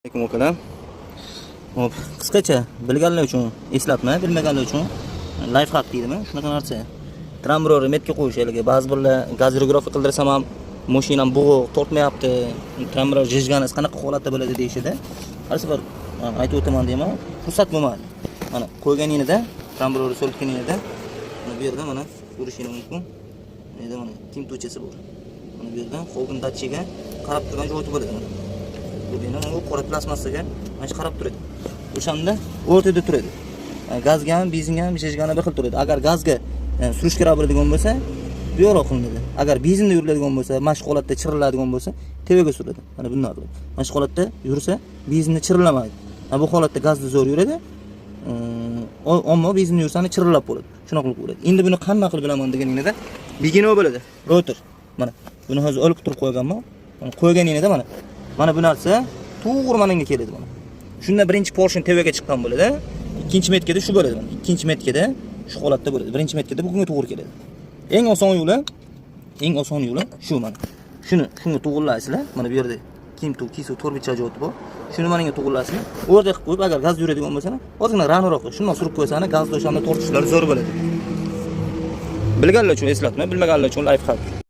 Assalomu alaykum. Hop, qisqacha bilganlar uchun eslatma, bilmaganlar uchun life hack deydimi? Shunaqa narsa. Trambror metga qo'yishga, ba'zi birlar gaz regrofi qildirsam ham mashinam bo'g'iq tortmayapti. Trambror jijganiz qanaqa holatda bo'ladi deyishida. Har safar aytib o'taman deyman, fursat bo'lmadi. Mana qo'yganingizda, trambrorni so'ltganingizda mana bu yerda mana ko'rishingiz mumkin. Mana mana kim tuchasi bor. Mana bu yerda qo'ldan datchiga qarab turgan joyi bo'ladi. Bu qora plasmassaga mana shu qarab turadi. O'shanda o'rtada turadi. Gazga ham, benzinga ham jijgani bir xil turadi. Agar gazga surish kerak bo'ladigan bo'lsa, bu yo'q qilinadi. Agar benzinda yuriladigan bo'lsa, mashq holatda chiriladigan bo'lsa, tevaga suradi. Mana bunday qiladi. Mashq holatda yursa, benzinni chirillamaydi. Bu holatda gazda zo'r yuradi. Ammo benzinda yursani chirillab bo'ladi. Shunaqa qilib bo'ladi. Endi buni qanday qilib bilaman deganingizda, begino bo'ladi. Rotor. Mana buni hozir olib turib qo'yganman. Mana qo'yganingizda mana bu narsa to'g'ri menga keladi mana. Shunda birinchi portion tevaga chiqqan bo'ladi. Ikkinchi metkada shu bo'ladi mana. Ikkinchi metkada shu holatda bo'ladi. Birinchi metkada bunga to'g'ri keladi. Eng oson yo'li shu mana. Shunga to'g'rilaysizlar. Mana bu yerda kim tu kisu torbicha joyi bor. Shuni menga to'g'rilaysizlar. O'rda qilib qo'yib, agar gaz yuradigan bo'lsa, ozgina raniroq shundan surib qo'ysangiz, gazda o'shanda tortishlari zo'r bo'ladi. Bilganlar uchun eslatma, bilmaganlar uchun life hack.